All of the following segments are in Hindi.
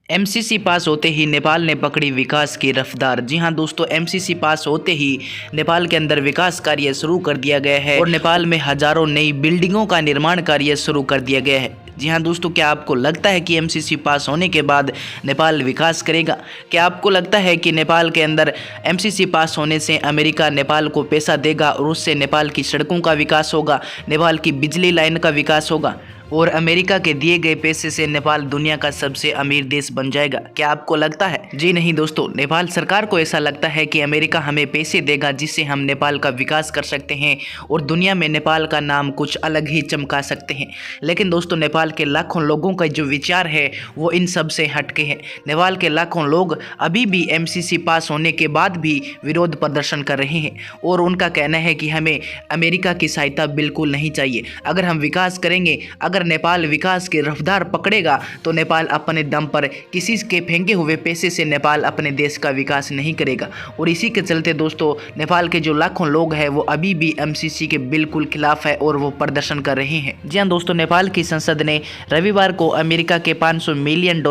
एमसीसी पास होते ही नेपाल ने पकड़ी विकास की रफ्तार। जी हां दोस्तों, एमसीसी पास होते ही नेपाल के अंदर विकास कार्य शुरू कर दिया गया है और नेपाल में हजारों नई बिल्डिंगों का निर्माण कार्य शुरू कर दिया गया है। जी हां दोस्तों, क्या आपको लगता है कि एमसीसी पास होने के बाद नेपाल विकास करेगा? क्या आपको लगता है कि नेपाल के अंदर एमसीसी पास होने से अमेरिका नेपाल को पैसा देगा और उससे नेपाल की सड़कों का विकास होगा, नेपाल की बिजली लाइन का विकास होगा और अमेरिका के दिए गए पैसे से नेपाल दुनिया का सबसे अमीर देश बन जाएगा? क्या आपको लगता है? जी नहीं दोस्तों, नेपाल सरकार को ऐसा लगता है कि अमेरिका हमें पैसे देगा जिससे हम नेपाल का विकास कर सकते हैं और दुनिया में नेपाल का नाम कुछ अलग ही चमका सकते हैं। लेकिन दोस्तों, नेपाल के लाखों लोगों का जो विचार है वो इन सब से हटके है। नेपाल के लाखों लोग अभी भी एमसीसी पास होने के बाद भी विरोध प्रदर्शन कर रहे हैं और उनका कहना है कि हमें अमेरिका की सहायता बिल्कुल नहीं चाहिए। अगर हम विकास करेंगे, अगर नेपाल विकास की रफ्तार पकड़ेगा तो नेपाल अपने दम पर किसी के फेंके हुए पैसे से नेपाल अपने देश का विकास नहीं करेगा। और इसी के चलते दोस्तों, नेपाल के जो लाखों लोग हैं वो अभी भी एमसीसी के बिल्कुल खिलाफ है और वो प्रदर्शन कर रहे हैं। जी हाँ दोस्तों, नेपाल की संसद ने रविवार को अमेरिका के $500 मिलियन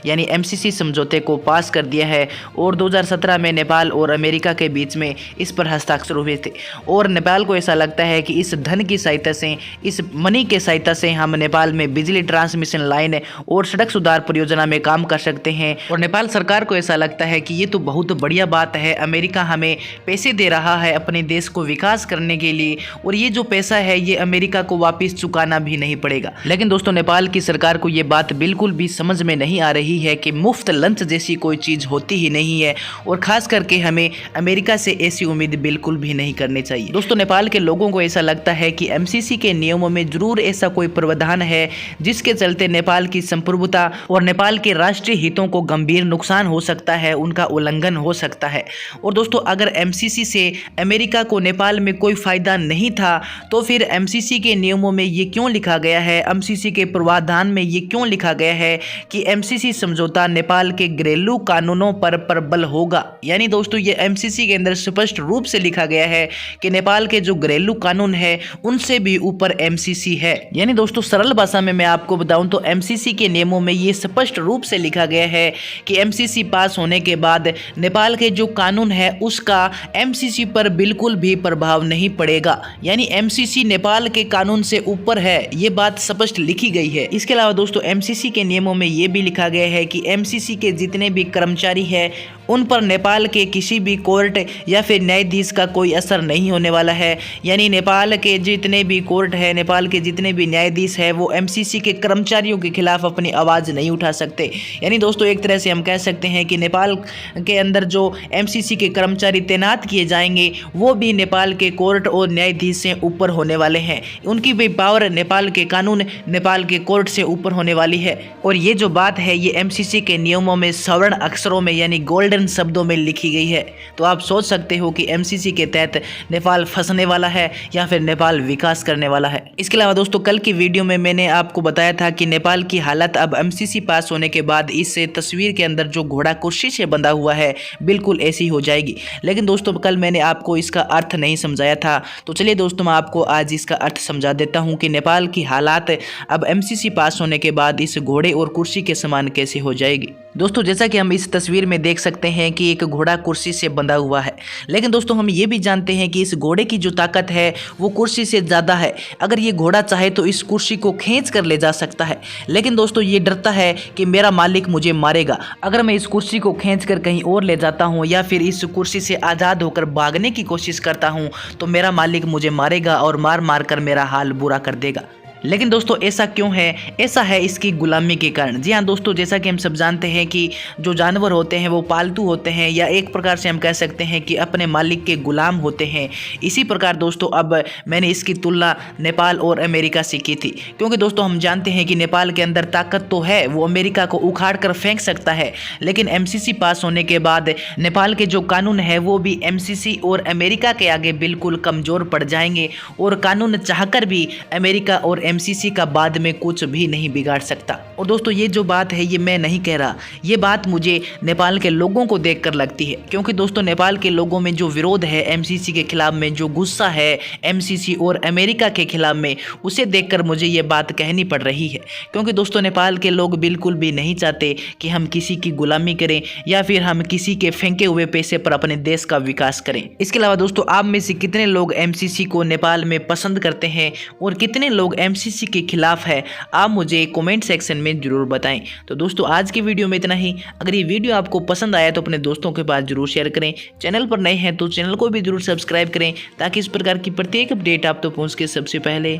यानी एमसीसी समझौते को पास कर दिया है और 2017 में नेपाल और अमेरिका के बीच में इस पर हस्ताक्षर हुए थे। और नेपाल को ऐसा लगता है कि इस धन की सहायता से, इस मनी के सहायता से हम नेपाल में बिजली ट्रांसमिशन लाइन और सड़क सुधार परियोजना में काम कर सकते हैं। और नेपाल सरकार को ऐसा लगता है कि ये तो बहुत बढ़िया बात है, अमेरिका हमें पैसे दे रहा है अपने देश को विकास करने के लिए और ये जो पैसा है ये अमेरिका को वापस चुकाना भी नहीं पड़ेगा। लेकिन दोस्तों, नेपाल की सरकार को ये बात बिल्कुल भी समझ में नहीं आ रही है कि मुफ्त लंच जैसी कोई चीज़ होती ही नहीं है और खास करके हमें अमेरिका से ऐसी उम्मीद बिल्कुल भी नहीं करनी चाहिए। दोस्तों, नेपाल के लोगों को ऐसा लगता है कि एमसीसी के नियमों में जरूर ऐसा कोई प्रावधान है जिसके चलते नेपाल की संप्रभुता और नेपाल के राष्ट्रीय हितों को गंभीर नुकसान हो सकता है, उनका उल्लंघन हो सकता है। और दोस्तों, अगर एमसीसी से अमेरिका को नेपाल में कोई फायदा नहीं था तो फिर एमसीसी के नियमों में ये क्यों लिखा गया है, एमसीसी के प्रावधान में ये क्यों लिखा गया है कि एमसीसी समझौता नेपाल के घरेलू कानूनों पर प्रबल होगा? यानी दोस्तों, ये एमसीसी के अंदर स्पष्ट रूप से लिखा गया है कि नेपाल के जो घरेलू कानून है उनसे भी ऊपर एमसीसी है। यानी दोस्तों, सरल भाषा में मैं आपको बताऊं तो एमसीसी के नियमों में ये स्पष्ट रूप से लिखा गया है कि एमसीसी पास होने के बाद नेपाल के जो कानून है उसका एमसीसी पर बिल्कुल भी प्रभाव नहीं पड़ेगा। यानी एमसीसी नेपाल के कानून से ऊपर है, ये बात स्पष्ट लिखी गई है। इसके अलावा दोस्तों, एमसीसी के नियमों में ये भी लिखा गया है कि एमसीसी के जितने भी कर्मचारी हैं उन पर नेपाल के किसी भी कोर्ट या फिर न्यायाधीश का कोई असर नहीं होने वाला है। यानी नेपाल के जितने भी कोर्ट है, नेपाल के जितने भी न्यायाधीश है वो एमसीसी के कर्मचारियों के खिलाफ अपनी आवाज़ नहीं उठा सकते। यानी दोस्तों, एक तरह से हम कह सकते हैं कि नेपाल के अंदर जो एमसीसी के कर्मचारी तैनात किए जाएंगे वो भी नेपाल के कोर्ट और न्यायाधीश से ऊपर होने वाले हैं। उनकी भी पावर नेपाल के कानून, नेपाल के कोर्ट से ऊपर होने वाली है। और ये जो बात है ये एमसीसी के नियमों में स्वर्ण अक्षरों में यानी गोल्डन शब्दों में लिखी गई है। तो आप सोच सकते हो कि एमसीसी के तहत नेपाल फंसने वाला है या फिर नेपाल विकास करने वाला है। इसके अलावा दोस्तों, कल की वीडियो में मैंने आपको बताया था कि नेपाल की हालत अब एमसीसी पास होने के बाद इस तस्वीर के अंदर जो घोड़ा कुर्सी से बंधा हुआ है बिल्कुल ऐसी हो जाएगी। लेकिन दोस्तों, कल मैंने आपको इसका अर्थ नहीं समझाया था, तो चलिए दोस्तों, मैं आपको आज इसका अर्थ समझा देता हूँ कि नेपाल की हालात अब एमसीसी पास होने के बाद इस घोड़े और कुर्सी के समान कैसे हो जाएगी। दोस्तों, जैसा कि हम इस तस्वीर में देख सकते हैं कि एक घोड़ा कुर्सी से बंधा हुआ है, लेकिन दोस्तों हम ये भी जानते हैं कि इस घोड़े की जो ताकत है वो कुर्सी से ज़्यादा है। अगर ये घोड़ा चाहे तो इस कुर्सी को खींच कर ले जा सकता है, लेकिन दोस्तों ये डरता है कि मेरा मालिक मुझे मारेगा। अगर मैं इस कुर्सी को खींच कर कहीं और ले जाता हूँ या फिर इस कुर्सी से आज़ाद होकर भागने की कोशिश करता हूँ तो मेरा मालिक मुझे मारेगा और मार मार कर मेरा हाल बुरा कर देगा। लेकिन दोस्तों, ऐसा क्यों है? ऐसा है इसकी गुलामी के कारण। जी हाँ दोस्तों, जैसा कि हम सब जानते हैं कि जो जानवर होते हैं वो पालतू होते हैं या एक प्रकार से हम कह सकते हैं कि अपने मालिक के गुलाम होते हैं। इसी प्रकार दोस्तों अब मैंने इसकी तुलना नेपाल और अमेरिका से की थी, क्योंकि दोस्तों हम जानते हैं कि नेपाल के अंदर ताकत तो है, वो अमेरिका को उखाड़ कर फेंक सकता है, लेकिन एमसीसी पास होने के बाद नेपाल के जो कानून है वो भी एमसीसी और अमेरिका के आगे बिल्कुल कमज़ोर पड़ जाएंगे और कानून चाहकर भी अमेरिका और एमसीसी का बाद में कुछ भी नहीं बिगाड़ सकता। और दोस्तों ये जो बात है ये मैं नहीं कह रहा, ये बात मुझे नेपाल के लोगों को देखकर लगती है, क्योंकि दोस्तों नेपाल के लोगों में जो विरोध है एमसीसी के खिलाफ में, जो गुस्सा है एमसीसी और अमेरिका के खिलाफ में, उसे देखकर मुझे ये बात कहनी पड़ रही है। क्योंकि दोस्तों नेपाल के लोग बिल्कुल भी नहीं चाहते कि हम किसी की गुलामी करें या फिर हम किसी के फेंके हुए पैसे पर अपने देश का विकास करें। इसके अलावा दोस्तों आप में से कितने लोग एमसीसी को नेपाल में पसंद करते हैं और कितने लोग एमसीसी के खिलाफ है, आप मुझे कमेंट सेक्शन में जरूर बताएं। तो दोस्तों आज की वीडियो में इतना ही। अगर ये वीडियो आपको पसंद आया तो अपने दोस्तों के पास जरूर शेयर करें। चैनल पर नए हैं तो चैनल को भी जरूर सब्सक्राइब करें ताकि इस प्रकार की प्रत्येक अपडेट आप तक पहुंच के सबसे पहले